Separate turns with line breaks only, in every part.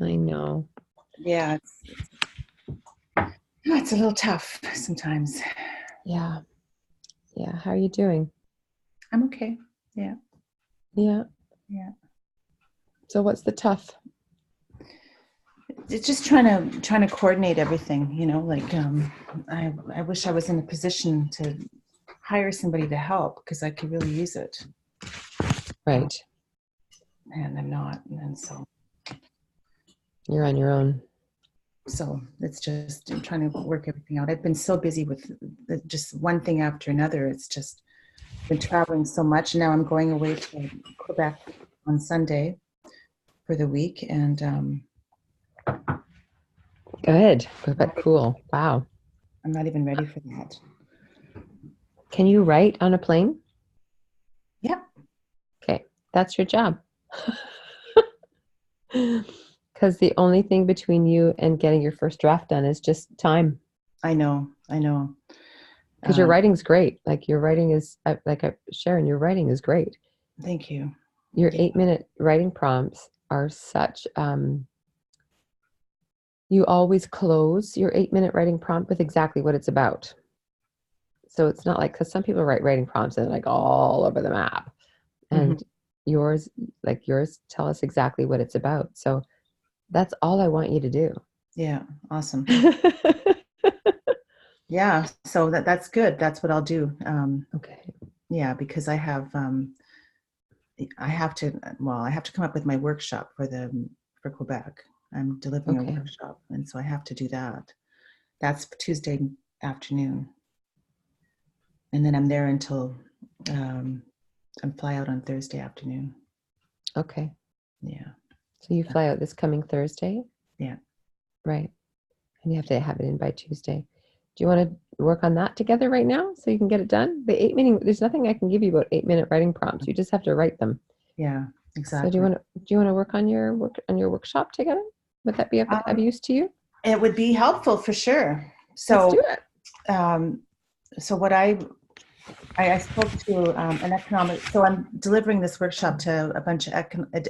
I know.
Yeah, it's a little tough sometimes.
Yeah. Yeah. How are you doing?
I'm okay. Yeah,
Yeah.
yeah.
So what's the tough?
It's just trying to coordinate everything, like I wish I was in a position to hire somebody to help because I could really use it.
Right.
And I'm not. And
You're on your own.
so it's just trying to work everything out. I've been so busy with just one thing after another. It's just been traveling so much. Now I'm going away to Quebec on Sunday for the week. And
Good. But cool. Wow.
I'm not even ready for that.
Can you write on a plane?
Yeah,
Okay. That's your job. Because the only thing between you and getting your first draft done is just time.
I know. I know.
Because your writing's great. Like your writing is Sharon, your writing is great.
Thank you.
Your
Yeah.
8-minute writing prompts are such you always close your 8-minute writing prompt with exactly what it's about. So it's not like, because some people write writing prompts and like all over the map.
Mhm.
And yours, like yours, tell us exactly what it's about. So that's all I want you to do.
Yeah. Awesome. Yeah. So that's good. That's what I'll do.
Okay.
Yeah, because I have to, well, I have to come up with my workshop for Quebec. I'm delivering a
Okay.
workshop, and so I have to do that. That's Tuesday afternoon, and then I'm there until um, I fly out on Thursday afternoon.
Okay.
Yeah,
So you fly out this coming Thursday,
yeah.
right? And you have to have it in by Tuesday. Do you want to work on that together right now so you can get it done? The 8 minute, there's nothing I can give you about 8-minute writing prompts. You just have to write them.
Yeah,
So
exactly.
do you want to work on your workshop together? Would that be of
Um,
use to you?
it would be helpful for sure.
Let's do
So,
it.
um, so what I spoke to an economic. So I'm delivering this workshop to a bunch of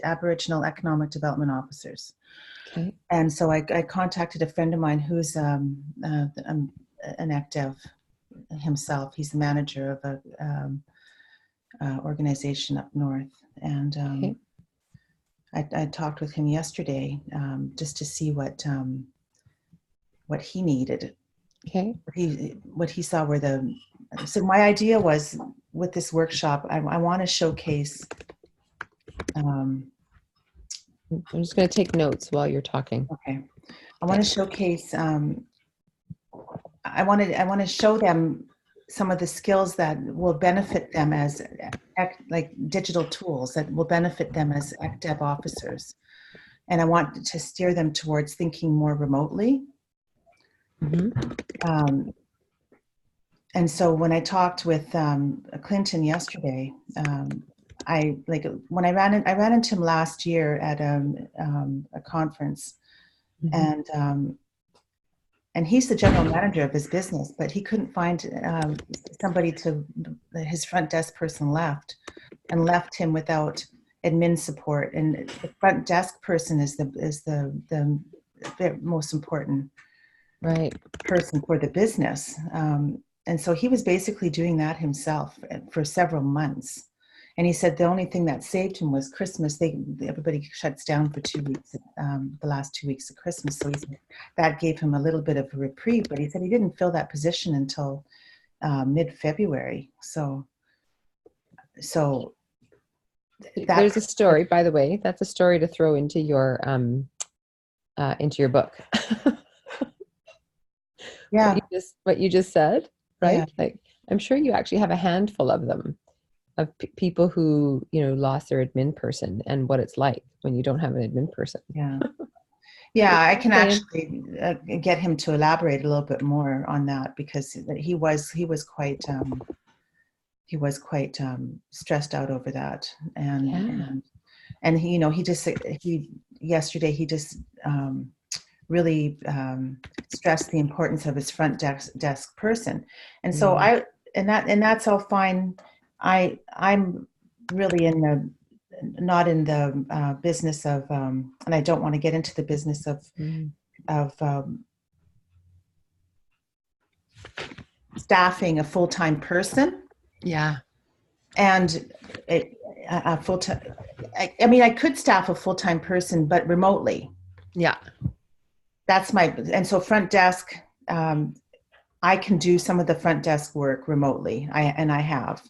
Aboriginal economic development officers.
Okay.
And so I contacted a friend of mine who's an active himself. He's the manager of a organization up north, and
Okay.
I talked with him yesterday just to see what he needed,
Okay.
what he saw were the. So my idea was with this workshop, I want to showcase.
I'm just going to take notes while you're talking.
Okay, I want to showcase. I want to show them some of the skills that will benefit them as like digital tools that will benefit them as dev officers, and I want to steer them towards thinking more remotely.
Mm-hmm.
Um, and so when I talked with Clinton yesterday, I like when I ran into him last year at a conference,
Mm-hmm.
and he's the general manager of his business, but he couldn't find somebody to. His front desk person left, and left him without admin support. And the front desk person is the most important
Right.
person for the business. And so he was basically doing that himself for several months. And he said the only thing that saved him was Christmas. Everybody shuts down for 2 weeks, the last 2 weeks of Christmas. So he said that gave him a little bit of a reprieve. But he said he didn't fill that position until mid-February. So that
There's a story, by the way. That's a story to throw into your book.
yeah,
What you just said,
yeah,
right? Like I'm sure you actually have a handful of them of people who, lost their admin person and what it's like when you don't have an admin person.
yeah. Yeah,
Just
I can
saying.
actually get him to elaborate a little bit more on that because he was quite stressed out over that,
Yeah.
and he yesterday he just really stressed the importance of his front desk person, and so
Mm.
that's all fine. I'm really in not in the business of, and I don't want to get into the business
Mm.
of staffing a full-time person
Yeah.
and a full-time. I mean, I could staff a full-time person, but remotely.
Yeah.
That's and so front desk. I can do some of the front desk work remotely. I have.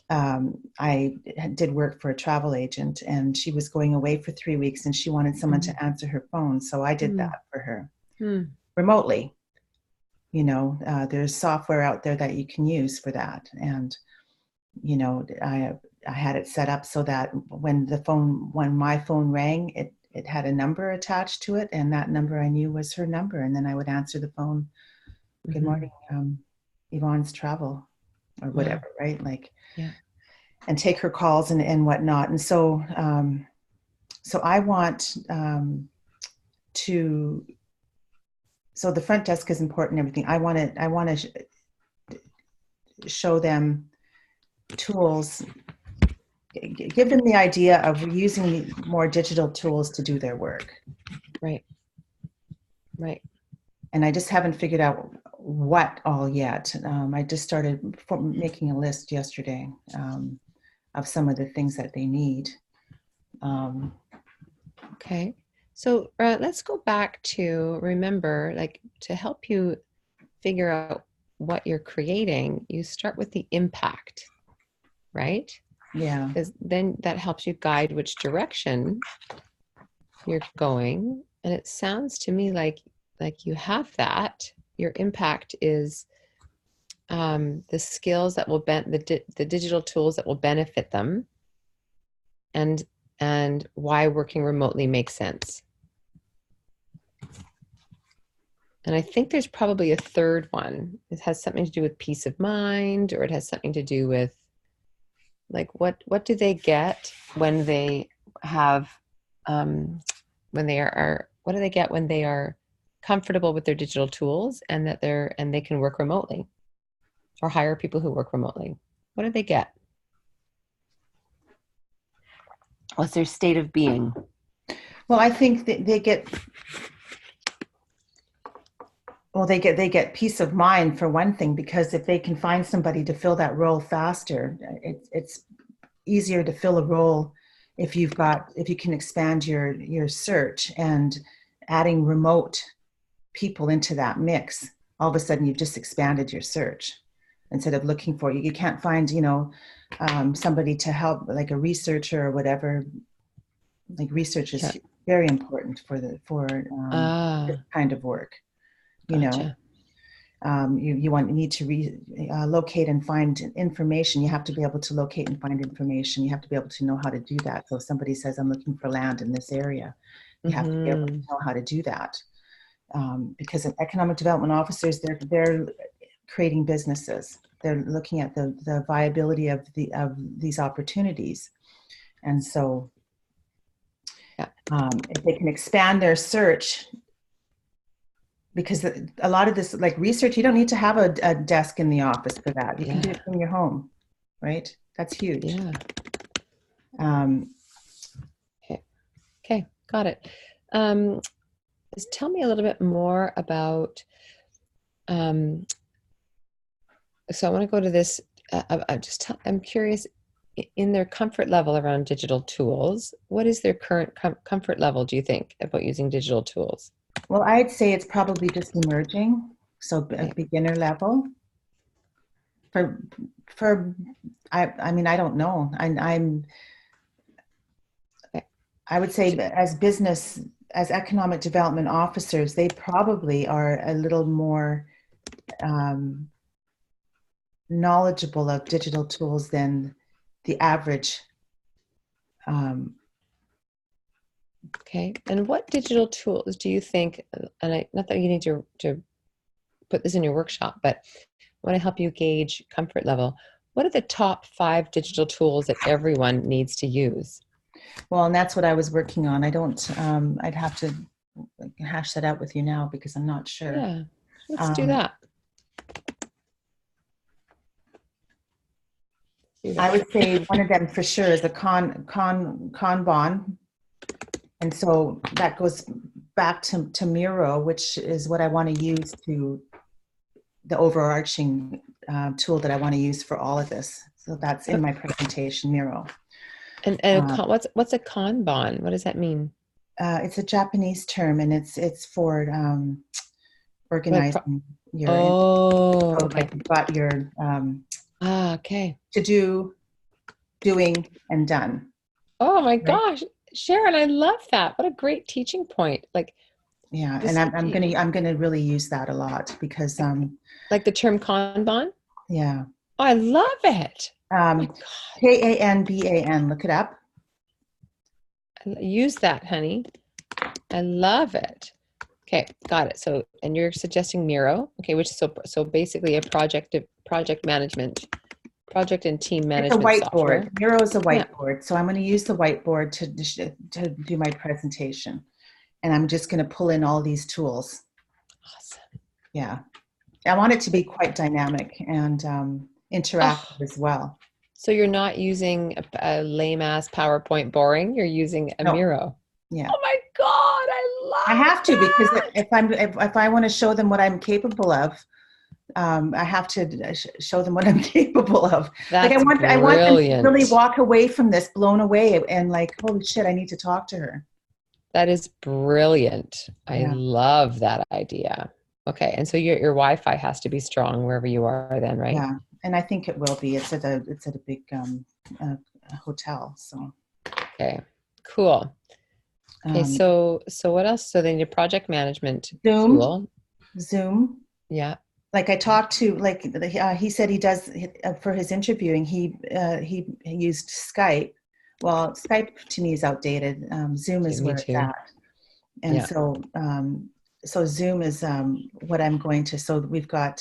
I did work for a travel agent, and she was going away for 3 weeks, and she wanted someone to answer her phone, so I did that for her remotely. There's software out there that you can use for that, and I had it set up so that when my phone rang, it had a number attached to it, and that number I knew was her number, and then I would answer the phone. Good morning, Yvonne's Travel, or whatever, right? Like,
yeah,
and take her calls and whatnot. And so, so I want to. So the front desk is important. Everything I want to show them tools, give them the idea of using more digital tools to do their work.
right.
And I just haven't figured out what all yet. I just started making a list yesterday of some of the things that they need.
Okay. So let's go back to remember, like, to help you figure out what you're creating, you start with the impact, right?
Yeah.
Because then that helps you guide which direction you're going. And it sounds to me like you have that. Your impact is the skills that will the digital tools that will benefit them, and why working remotely makes sense. And I think there's probably a third one. It has something to do with peace of mind, or it has something to do with, like, what do they get when they have when they are what do they get when they are comfortable with their digital tools, and that they can work remotely or hire people who work remotely? What do they get? What's their state of being?
Well, I think that they get peace of mind, for one thing, because if they can find somebody to fill that role faster, it's easier to fill a role if you can expand your search, and adding remote people into that mix. All of a sudden, you've just expanded your search. Instead of looking for, you can't find somebody to help, like a researcher or whatever. Like, research is very important for this kind of work.
Gotcha.
You need to locate and find information. You have to be able to locate and find information. You have to be able to know how to do that. So if somebody says, I'm looking for land in this area, you have to be able to know how to do that. Because economic development officers, they're creating businesses. They're looking at the viability of these opportunities. And so if they can expand their search, because a lot of this, like research, you don't need to have a desk in the office for that. You can do it from your home, right? That's huge.
Yeah. Okay, got it. Just tell me a little bit more about. So I want to go to this. I'm curious, in their comfort level around digital tools, what is their current comfort level, do you think, about using digital tools?
Well, I'd say it's probably just emerging, so a beginner level. I mean, I don't know. I would say as economic development officers, they probably are a little more knowledgeable of digital tools than the average.
Okay, and what digital tools do you think, and not that you need to put this in your workshop, but I want to help you gauge comfort level. What are the top 5 digital tools that everyone needs to use?
Well, and that's what I was working on. I'd have to hash that out with you now, because I'm not sure.
Yeah, let's do that. See
I
that.
would say one of them for sure is a Kanban. And so that goes back to Miro, which is what I want to use to the overarching tool that I want to use for all of this. So that's in my presentation, Miro.
And what's a Kanban? What does that mean?
It's a Japanese term, and it's for
What
organizing your.
Oh,
So
okay.
like you've got your
Okay.
to do, doing, and done.
Oh my
Right.
gosh, Sharon, I love that. What a great teaching point. Like
Yeah, and
this,
I'm gonna really use that a lot because
like the term Kanban.
yeah.
Oh, I love it. Oh my God,
Kanban. Look it up.
use that, honey. I love it. Okay, got it. So, and you're suggesting Miro, okay, which is so basically a project management, project and team
It's a
management
whiteboard.
software.
Miro is a
Yeah,
whiteboard. So I'm going to use the whiteboard to do my presentation. And I'm just going to pull in all these tools.
awesome.
Yeah. I want it to be quite dynamic and
Oh,
interactive as well.
so you're not using a lame ass PowerPoint boring. You're using a
No,
Miro.
yeah.
Oh my God, I
I
love
have to because
that.
if I want to show them what I'm capable of, I have to show them what I'm capable of. Like
That's
I want them to really
brilliant.
walk away from this blown away and like, holy shit, I need to talk to her.
That is brilliant. I
Yeah,
love that idea. Okay, and so your Wi-Fi has to be strong wherever you are then, right?
yeah, and I think it will be. It's at a big uh, hotel. So
Okay, cool. Okay,
um,
so what else? So then your project management
Zoom,
tool.
Zoom.
Yeah,
Like I talked to, like he said he does for his interviewing. He used Skype. Well, Skype to me is outdated. Zoom
okay,
is
me
where it's
too.
at, and
Yeah.
so Zoom is what I'm going to. So we've got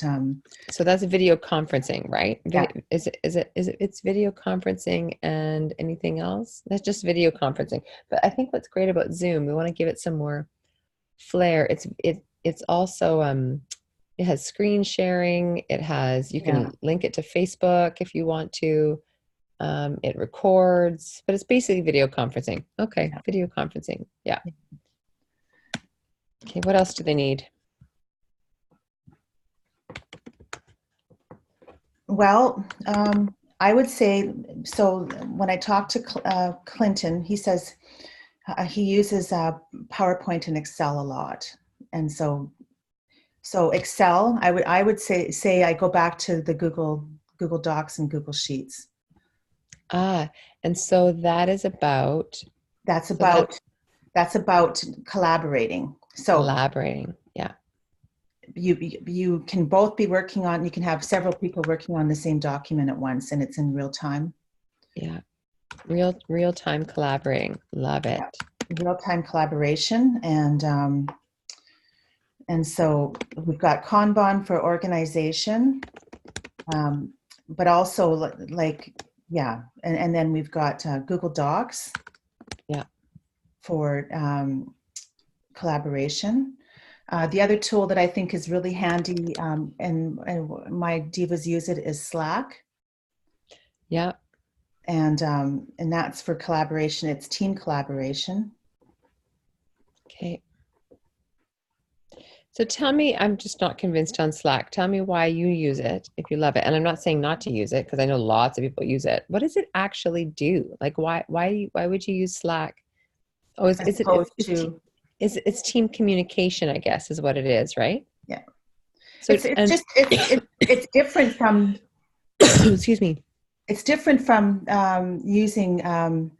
So that's video conferencing, right?
yeah,
It's video conferencing and anything else? That's just video conferencing. But I think what's great about Zoom, we want to give it some more flair. It's also it has screen sharing. It has you
yeah.
can link it to Facebook if you want to. It records, but it's basically video conferencing. Okay,
Yeah.
video conferencing. Yeah. Okay, what else do they need?
Well, I would say so. When I talked to Clinton, he says he uses PowerPoint and Excel a lot, and so Excel. I would say I go back to the Google Docs and Google Sheets.
Ah, and so that is about
That's
so that
about that's about collaborating. So
collaborating. Yeah.
you can both be working on. You can have several people working on the same document at once, and it's in real time.
Yeah. Real time collaborating. Love it.
Yeah, real time collaboration, and so we've got Kanban for organization, um, but also like yeah, and then we've got Google Docs
Yeah.
for collaboration. The other tool that I think is really handy, and my divas use it, is Slack,
Yeah.
and that's for collaboration. It's team collaboration.
Okay. So tell me, I'm just not convinced on Slack. Tell me why you use it if you love it. And I'm not saying not to use it because I know lots of people use it. What does it actually do? Like why would you use Slack? Oh,
As opposed to
it's team communication, I guess, is what it is, right?
yeah,
So
it's
and
just it's different from
excuse me.
it's different from using um,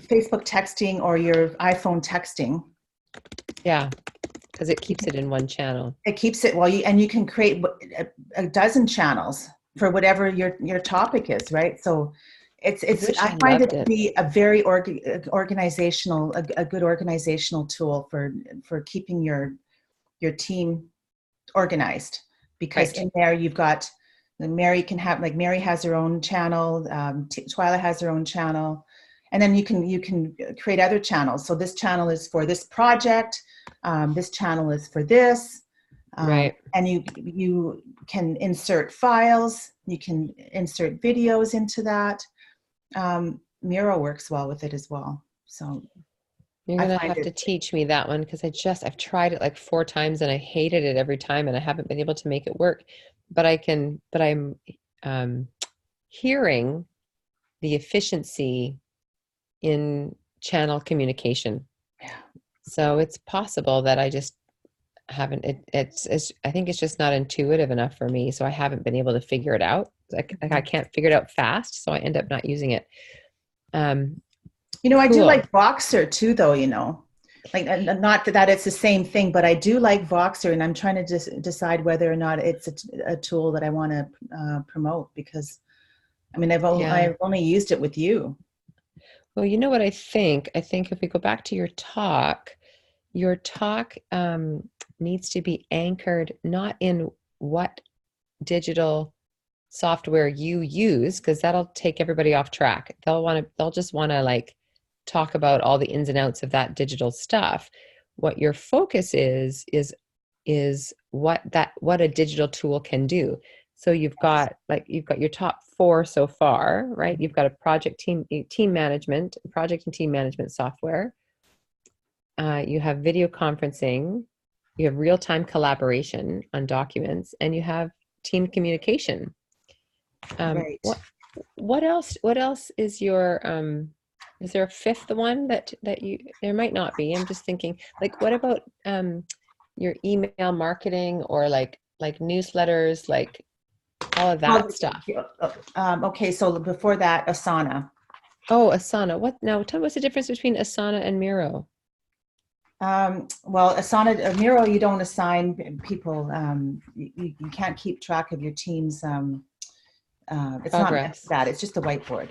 Facebook texting or your iPhone texting.
Yeah, because it
You
keeps
can,
it in one channel.
it keeps it well, and you can create a dozen channels for whatever your topic is, right? So
I
it's
wish
I
I
find it
loved
to
it.
be a very organizational, a good organizational tool for keeping your team organized, because
Right.
in there you've got Mary can have, like, Mary has her own channel, Twyla has her own channel, and then you can create other channels. So this channel is for this project, this channel is for this,
Right.
And you can insert files, you can insert videos into that. Miro works well with it as well. So
You're
I
gonna
find
have to
it,
teach me that one because I've tried it like 4 times and I hated it every time and I haven't been able to make it work. But I'm um, hearing the efficiency in channel communication.
yeah.
So it's possible that I just haven't, I think it's just not intuitive enough for me. So I haven't been able to figure it out. I can't figure it out fast. So I end up not using it. Um,
I do
cool.
like Voxer too, though, like, not that it's the same thing, but I do like Voxer, and I'm trying to just decide whether or not it's a tool that I want to promote, because I mean,
Yeah.
I've only used it with you.
Well, you know what I think? I think if we go back to your talk needs to be anchored not in what digital software you use, because that'll take everybody off track. They'll just want to like talk about all the ins and outs of that digital stuff. What your focus is what a digital tool can do. So you've got your top four so far, right? You've got a project and team management software. You have video conferencing, you have real-time collaboration on documents, and you have team um,
Right.
what else? What else is there a fifth one that you there might not be. I'm just thinking, like, what about your email marketing or like newsletters, like all of
Well,
that stuff?
okay, so before that, Asana.
Oh, Asana. What now? Tell me what's the difference between Asana and Miro?
Well, Asana, Miro, you don't assign people. You can't keep track of your team's. It's not meant for
Progress.
that. It's just a whiteboard.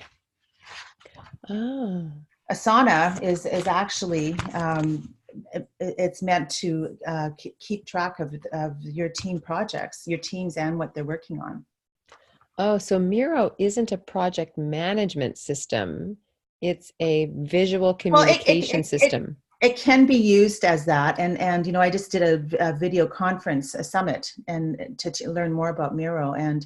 Oh,
Asana is actually it's meant to keep track of your team projects, your teams, and what they're working on.
oh, so Miro isn't a project management system. It's a visual
Well,
communication system.
it can be used as that, and I just did a video conference, a summit, and to learn more about Miro, and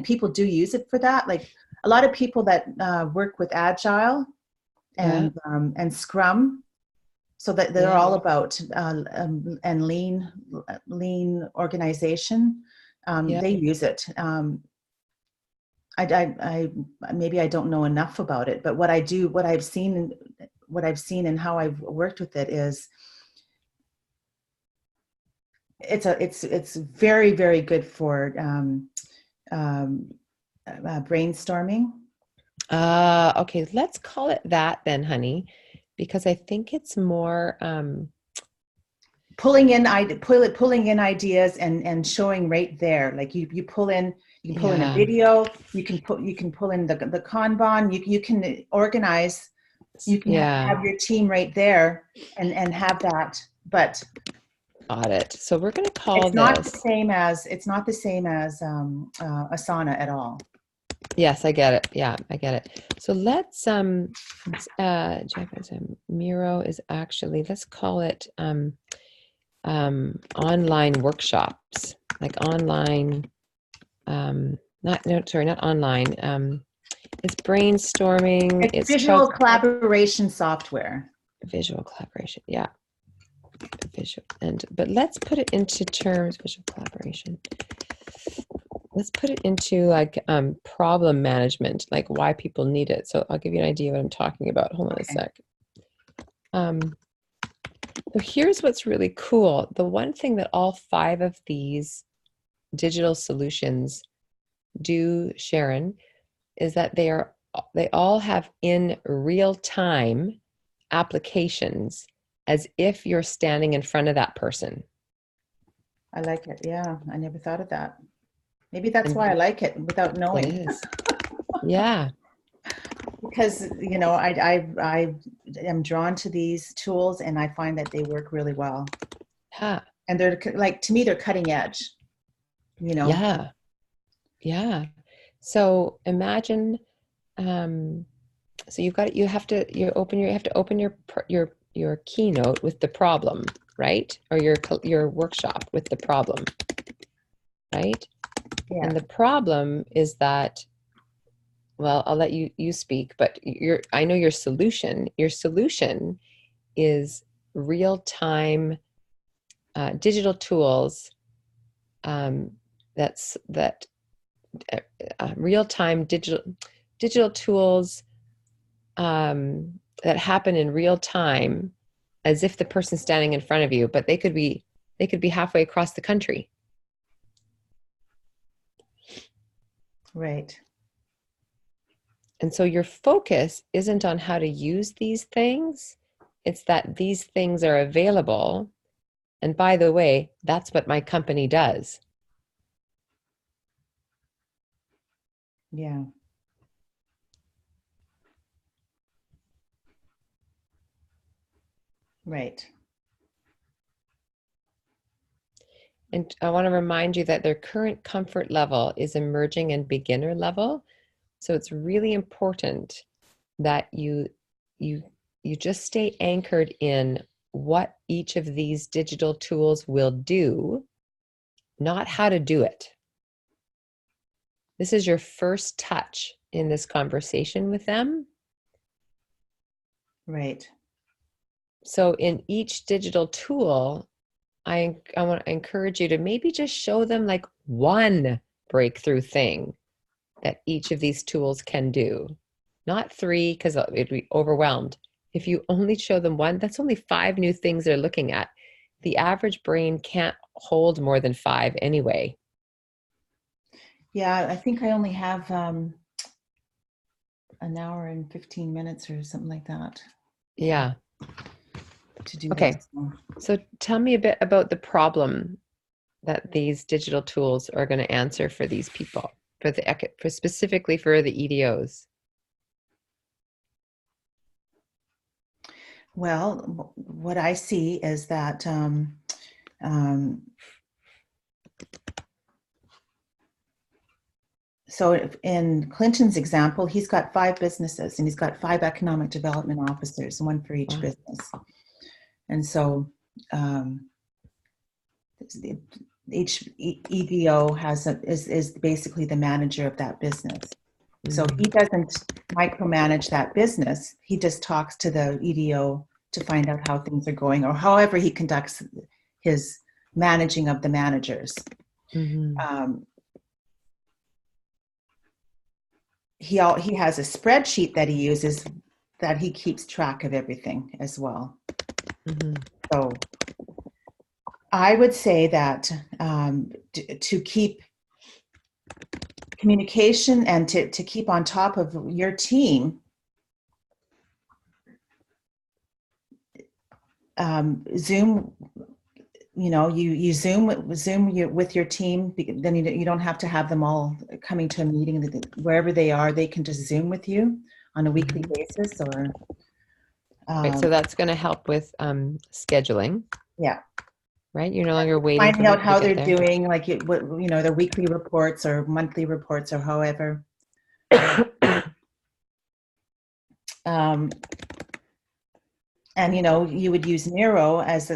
people do use it for that. Like a lot of people that work with Agile
Yeah,
and Scrum, so that they're
yeah.
all about and lean organization.
Yeah.
They use it. Maybe I don't know enough about it, but what I've seen and how I've worked with it is it's very, very good for um, brainstorming.
Okay, let's call it that then, honey, because I think it's more
Pulling in ideas and showing right there, like you can pull in a
yeah.
video, you can pull in the Kanban, you can organize, you can
Yeah,
have your team right there and have that, but
got it. So we're going to call this.
it's not the same as Asana at all.
Yes, I get it. Yeah, I get it. So Miro is actually, let's call it online workshops, like online not no sorry, not online. It's brainstorming,
It's
it's
visual collaboration software.
visual collaboration. Yeah. Visual and but let's put it into terms, visual collaboration. Let's put it into like problem management, like why people need it. So I'll give you an idea what I'm talking about. Hold on a
Okay.
sec. So here's what's really cool. The one thing that all five of these digital solutions do, Sharon, is that they all have in real time applications as if you're standing in front of that person.
I like it. Yeah, I never thought of that. Maybe that's why I
And
like it without
it
knowing.
is. Yeah.
Because I am drawn to these tools, and I find that they work really well.
Yeah.
And they're like, to me, they're cutting edge. You know.
Yeah. Yeah. So imagine, um, so you have to open your keynote with the problem. right? Or your workshop with the problem, right?
Yeah.
And the problem is that, well, I'll let you speak, but I know your solution. Your solution is real-time digital tools, um, that real-time digital tools, that happen in real time, as if the person's standing in front of you, but they could be halfway across the country.
Right.
And so your focus isn't on how to use these things, it's that these things are available. And by the way, that's what my company does.
Yeah. Right.
And I want to remind you that their current comfort level is emerging and beginner level. So it's really important that you you just stay anchored in what each of these digital tools will do, not how to do it. This is your first touch in this conversation with them.
Right.
So in each digital tool, I want to encourage you to maybe just show them like one breakthrough thing that each of these tools can do. Not three, because it'd be overwhelmed. If you only show them one, that's only 5 new things they're looking at. The average brain can't hold more than 5 anyway.
Yeah, I think I only have an hour and 15 minutes or something like that
Yeah.
to do
Okay.
this.
So tell me a bit about the problem that these digital tools are going to answer for these people, for specifically for the EDOs.
Well, what I see is that so in Clinton's example, he's got 5 businesses and he's got 5 economic development officers, one for each
Wow.
business. And so each EDO is basically the manager of that business. So he doesn't micromanage that business. He just talks to the EDO to find out how things are going, or however he conducts his managing of the managers.
Mm-hmm.
He has a spreadsheet that he uses that he keeps track of everything as well.
Mm-hmm.
So I would say that to keep communication and to keep on top of your team, Zoom, you Zoom with your team, then you don't have to have them all coming to a meeting. Wherever they are, they can just Zoom with you on a weekly basis, or
Right, so that's going to help with scheduling,
yeah,
right? You're no longer waiting for
finding out
people to
how
get
they're
there.
doing, like their weekly reports or monthly reports or however. And you would use Miro as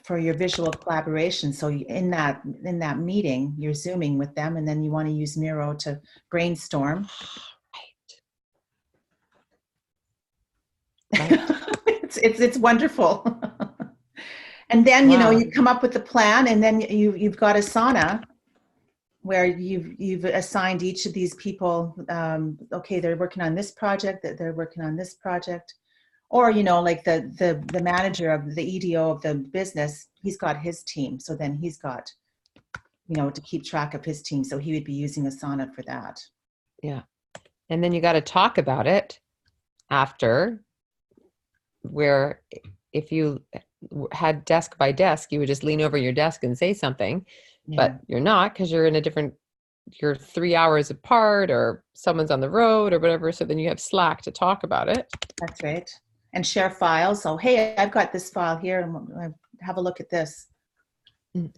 for your visual collaboration. So in that meeting, you're Zooming with them, and then you want to use Miro to brainstorm.
Right.
It's wonderful. And then
Wow.
you come up with the plan, and then you've got Asana where you've assigned each of these people. Okay, they're working on this project. That they're working on this project. Or like the manager of the EDO of the business, he's got his team, so then he's got to keep track of his team, so he would be using Asana for that.
Yeah. And then you got to talk about it after, where if you had desk by desk, you would just lean over your desk and say something,
Yeah,
but you're not, because you're 3 hours apart, or someone's on the road or whatever. So then you have Slack to talk about it.
that's right. And share files. So hey, I've got this file here, and have a look at this.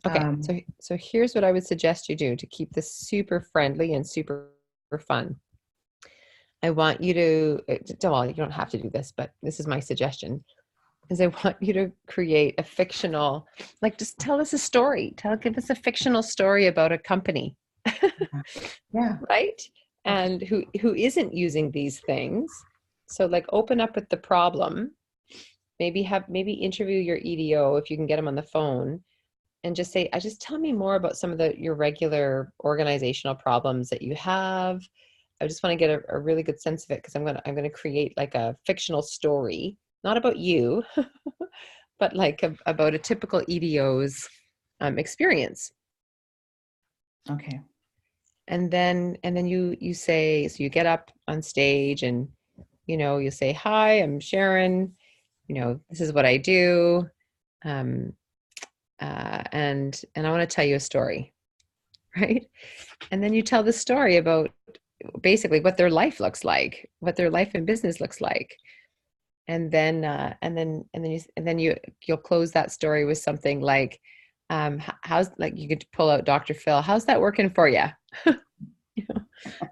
Okay, so here's what I would suggest you do to keep this super friendly and super fun. I want you to, well, you don't have to do this, but this is my suggestion. is I want you to create a fictional, like just tell us a story. Give us a fictional story about a company,
Yeah.
right?
Okay.
And who isn't using these things. So like open up with the problem. Maybe interview your EDO if you can get them on the phone and just say, I just tell me more about some of your regular organizational problems that you have. I just want to get a really good sense of it because I'm gonna create like a fictional story, not about you, but like about a typical EDO's experience.
Okay.
And then you say, so you get up on stage and you say, hi, I'm Sharon, this is what I do. Um, and I want to tell you a story, right? And then you tell the story about basically what their life looks like, what their life and business looks like. And then you'll close that story with something like, how's, like, you could pull out Dr. Phil, how's that working for you? You know,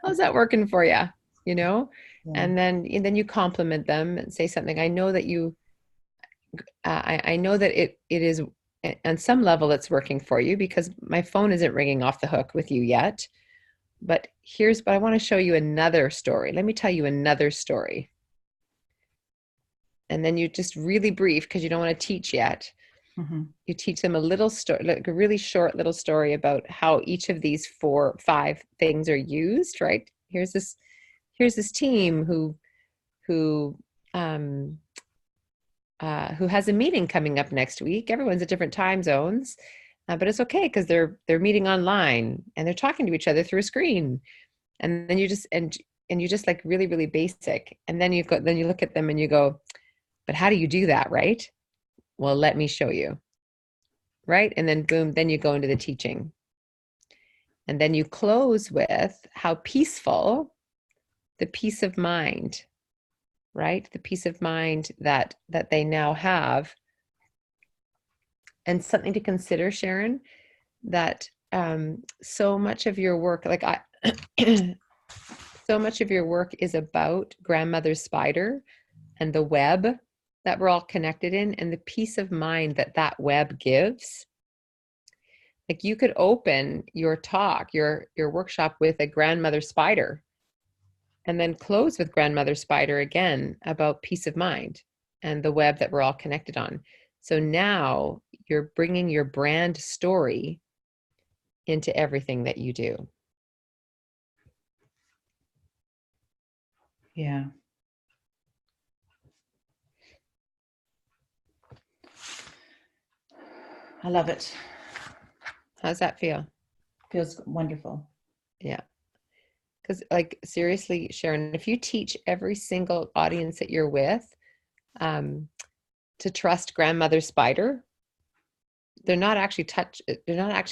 how's that working for you? You know,
Yeah.
and then you compliment them and say something. I know that I know that it is, on some level it's working for you because my phone isn't ringing off the hook with you yet. But I want to show you another story. Let me tell you another story. And then you just really brief because you don't want to teach yet.
Mm-hmm.
You teach them a little story, like a really short little story about how each of these 4, 5 things are used, right? Here's this team who um who has a meeting coming up next week. Everyone's at different time zones, but it's okay because they're meeting online and they're talking to each other through a screen. And then you just like really really basic, and then you look at them and you go, but how do you do that, right? Well, let me show you, right? And then boom, then you go into the teaching, and then you close with how peaceful, the peace of mind, right? The peace of mind that they now have. And something to consider, Sharon, that so much of your work, like I so much of your work is about grandmother's spider and the web that we're all connected in, and the peace of mind that web gives. Like, you could open your talk, your workshop, with a grandmother spider, and then close with grandmother spider again about peace of mind and the web that we're all connected on. So now you're bringing your brand story into everything that you do.
Yeah. I love it.
How's that feel?
Feels wonderful.
Yeah. Because, like, seriously, Sharon, if you teach every single audience that you're with um, to trust grandmother spider, they're not actually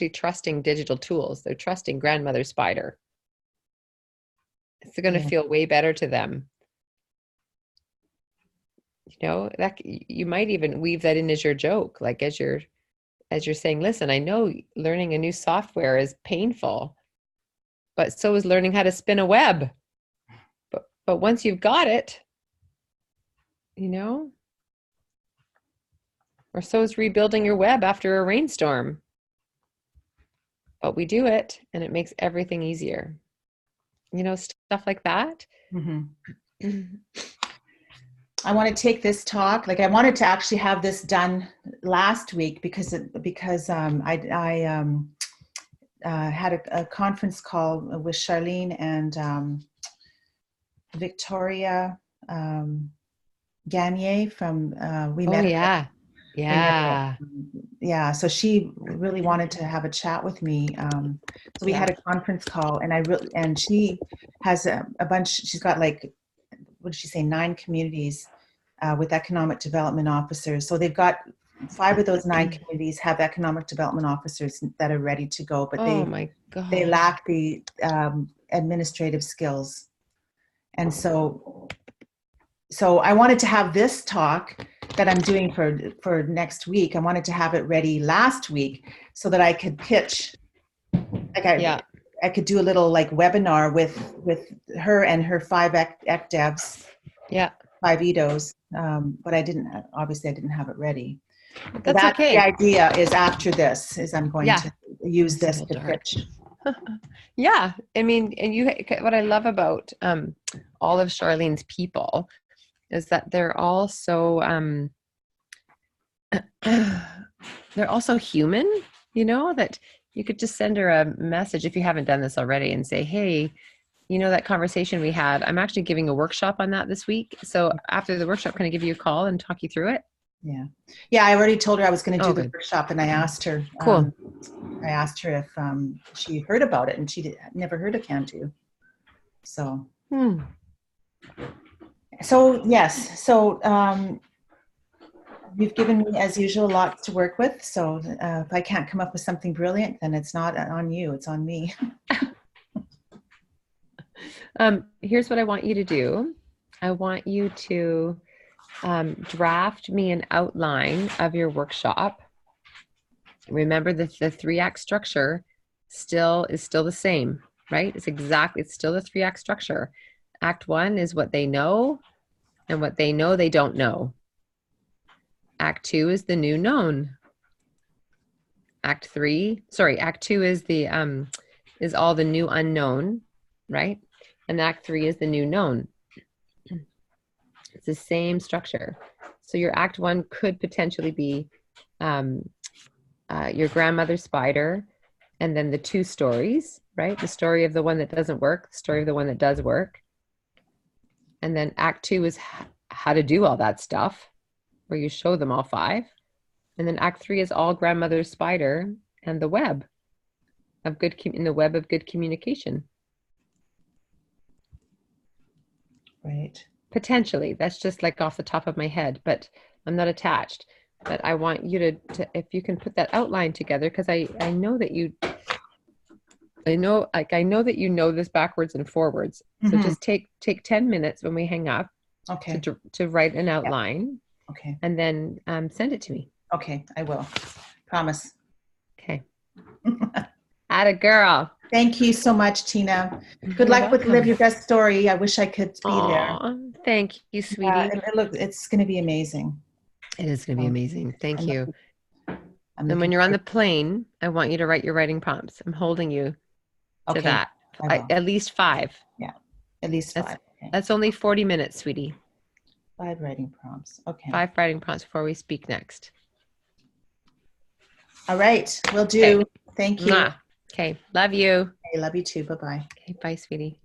trusting digital tools. They're trusting grandmother spider. It's going to
Yeah.
feel way better to them. That you might even weave that in as your joke, like as you're saying, listen, I know learning a new software is painful, but so is learning how to spin a web. But once you've got it, you know, or so is rebuilding your web after a rainstorm. But we do it, and it makes everything easier. Stuff like that.
Mm-hmm. I want to take this talk. Like, I wanted to actually have this done last week because I had a conference call with Charlene and Victoria Gagnier from we
Oh
met her.
yeah,
We met her.
yeah,
Yeah, so she really wanted to have a chat with me. So we
yeah.
had a conference call, and she has a bunch. She's got, like, what did she say, 9 communities with economic development officers. So they've got 5 of those 9 communities have economic development officers that are ready to go, but
Oh
they
my
they
gosh.
lack the administrative skills. And so I wanted to have this talk that I'm doing for next week. I wanted to have it ready last week so that I could pitch, like
Yeah,
I could do a little, like, webinar with her and her 5 ec devs,
yeah.
5 Edos, but obviously I didn't have it ready. So
That's
that's the
okay.
idea is after this is I'm going
Yeah.
to use
It's a
this
little
to
dark.
pitch.
Yeah. I mean, and what I love about all of Charlene's people is that they're all so they're also human, that you could just send her a message if you haven't done this already and say, hey, that conversation we had, I'm actually giving a workshop on that this week. So after the workshop, can I give you a call and talk you through it?
Yeah. Yeah. I already told her I was going to do
Oh,
the
good.
workshop, and I asked her,
Cool.
if she heard about it, and she never heard of Cantu. So, yes. So, you've given me, as usual, lots to work with. So if I can't come up with something brilliant, then it's not on you, it's on me.
Here's what I want you to do. I want you to draft me an outline of your workshop. Remember that the 3-act structure is still the same, right? It's still the 3-act structure. Act 1 is what they know, and what they know they don't know. Act 2 is the new known. Act 2 is is all the new unknown, right? And Act 3 is the new known. It's the same structure. So your Act 1 could potentially be your grandmother's spider, and then the 2 stories, right? The story of the one that doesn't work, the story of the one that does work. And then Act 2 is how to do all that stuff, where you show them all 5. And then Act 3 is all grandmother's spider and the web of good communication.
Right.
Potentially, that's just like off the top of my head, but I'm not attached. But I want you to if you can put that outline together, because I know that you know this backwards and forwards. So just take 10 minutes when we hang up,
okay,
to write an outline.
Okay.
And then send it to me.
Okay, I will. Promise.
Okay. Atta girl.
Thank you so much, Tina. Good
You're
luck with
welcome.
Live Your Best Story. I wish I could be there.
Thank you, sweetie.
It's going to be amazing.
It is going to be amazing. Thank you. And when
looking
you're on the plane, I want you to write your writing prompts. I'm holding you to that. At least 5.
Yeah, at least 5.
That's only 40 minutes, sweetie.
5 writing prompts. Okay.
5 writing prompts before we speak next.
All right, will do. Okay. Thank you.
Okay, love you.
I love you too. Bye-bye.
Okay, bye, sweetie.